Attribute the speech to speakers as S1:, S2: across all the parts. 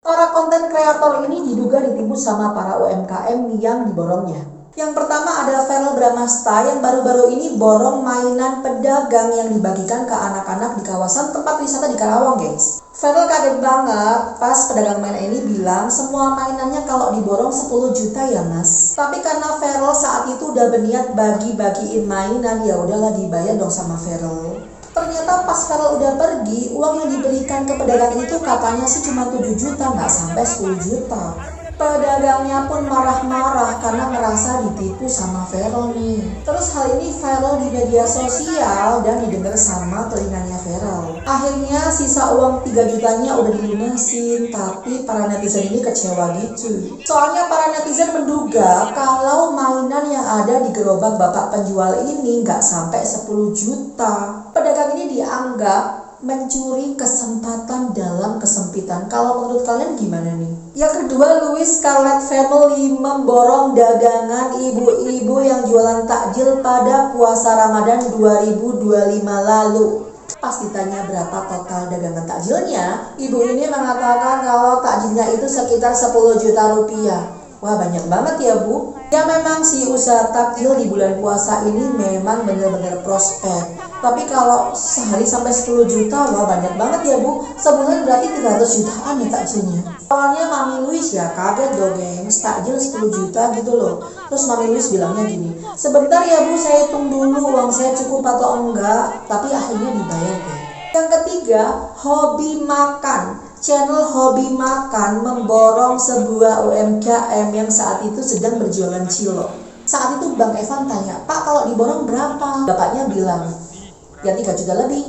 S1: Para konten kreator ini diduga ditipu sama para UMKM yang diborongnya. Yang pertama ada Verrel Bramasta yang baru-baru ini borong mainan pedagang yang dibagikan ke anak-anak di kawasan tempat wisata di Karawang, guys. Verrel kaget banget pas pedagang mainan ini bilang semua mainannya kalau diborong 10 juta ya mas. Tapi karena Verrel saat itu udah berniat bagi-bagiin mainan, ya udahlah dibayar dong sama Verrel. Ternyata pas Verrel udah pergi, uang yang diberikan ke pedagang itu katanya sih cuma 7 juta, nggak sampai 10 juta. Pedagangnya pun marah-marah karena merasa ditipu sama Verrel nih. Terus hal ini viral di media sosial dan didengar sama telinganya Verrel. Akhirnya sisa uang 3 jutanya udah dilunasin, tapi para netizen ini kecewa gitu. Soalnya para netizen menduga kalau mainan yang ada di gerobak bapak penjual ini nggak sampai 10 juta. Pedagang ini dianggap mencuri kesempatan dalam kesempitan. Kalau menurut kalian gimana nih? Yang kedua, Louis Scarlett Family memborong dagangan ibu-ibu yang jualan takjil pada puasa Ramadan 2025 lalu. Pas ditanya berapa total dagangan takjilnya, ibu ini mengatakan kalau takjilnya itu sekitar 10 juta rupiah. Wah, banyak banget ya bu. Ya memang sih usaha takjil di bulan puasa ini memang benar-benar prospek. Tapi kalau sehari sampai 10 juta, wah banyak banget ya bu. Sebulan berarti 300 jutaan ya takjilnya. Awalnya Mami Louis ya kaget dong gengs, takjil 10 juta gitu loh. Terus Mami Louis bilangnya gini, sebentar ya bu saya hitung dulu uang saya cukup atau enggak. Tapi akhirnya dibayar deh. Yang ketiga, hobi makan. Channel Hobi Makan memborong sebuah UMKM yang saat itu sedang berjualan cilok. Saat itu Bang Evan tanya, Pak kalau diborong berapa? Bapaknya bilang, ya 3 juta lebih.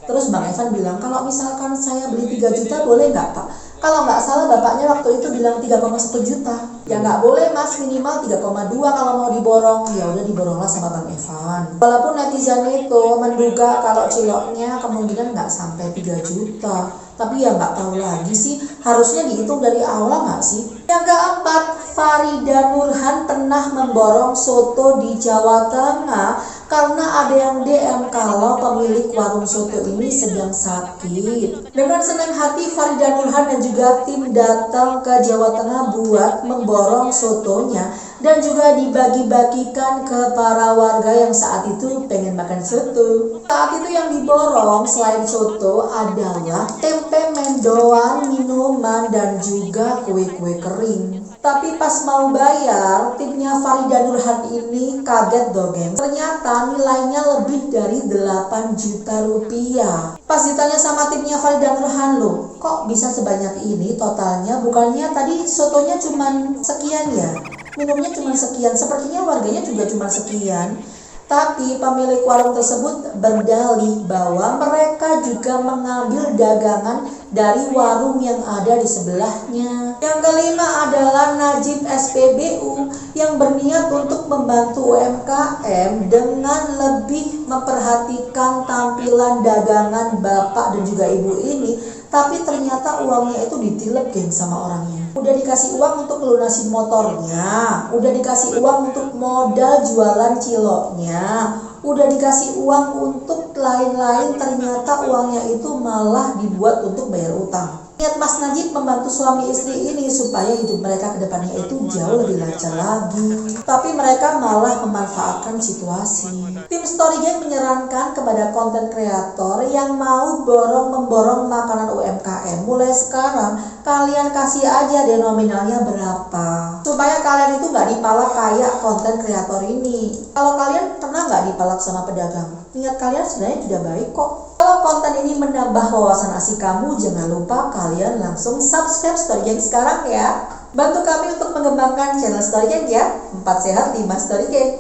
S1: Terus Bang Evan bilang, kalau misalkan saya beli 3 juta boleh nggak Pak? Kalau nggak salah bapaknya waktu itu bilang 3,1 juta. Ya nggak boleh mas, minimal 3,2 kalau mau diborong. Ya udah diboronglah sama Bang Evan. Walaupun netizen itu menduga kalau ciloknya kemungkinan nggak sampai 3 juta. Tapi ya nggak tahu lagi sih, harusnya dihitung dari awal nggak sih? Yang keempat, Farida Nurhan pernah memborong soto di Jawa Tengah karena ada yang DM kalau pemilik warung soto ini sedang sakit. Dengan senang hati Farida Nurhan dan juga tim datang ke Jawa Tengah buat memborong sotonya dan juga dibagi-bagikan ke para warga yang saat itu pengen makan soto. Saat itu yang diborong selain soto adalah tempe mendoan, minuman, dan juga kue-kue kering. Tapi pas mau bayar, timnya Farida Nurhan ini kaget dong geng. Ternyata nilainya lebih dari 8 juta rupiah. Pas ditanya sama timnya Farida Nurhan, loh kok bisa sebanyak ini totalnya? Bukannya tadi sotonya cuma sekian ya? Minumnya cuma sekian, sepertinya warganya juga cuma sekian. Tapi pemilik warung tersebut berdalih bahwa mereka juga mengambil dagangan dari warung yang ada di sebelahnya. Yang kelima adalah Najib SPBU yang berniat untuk membantu UMKM dengan lebih memperhatikan tampilan dagangan bapak dan juga ibu ini. Tapi ternyata uangnya itu ditilep geng sama orangnya. Udah dikasih uang untuk lunasin motornya, udah dikasih uang untuk modal jualan ciloknya, udah dikasih uang untuk lain-lain, ternyata uangnya itu malah dibuat untuk bayar utang. Niat Mas Najib membantu suami istri ini supaya hidup mereka ke depannya itu jauh lebih lancar lagi. Tapi mereka malah memanfaatkan situasi. Tim Story Gang menyarankan kepada konten kreator yang mau memborong makanan UMKM, mulai sekarang kalian kasih aja deh nominalnya berapa. Supaya kalian itu nggak dipalak kayak konten kreator ini. Kalau kalian pernah nggak dipalak sama pedagang? Niat kalian sebenarnya tidak baik kok. Kalau konten ini menambah wawasan asik kamu, jangan lupa kalian langsung subscribe Story Gang sekarang ya. Bantu kami untuk mengembangkan channel Story Gang ya. 4 sehat 5 Story Gang.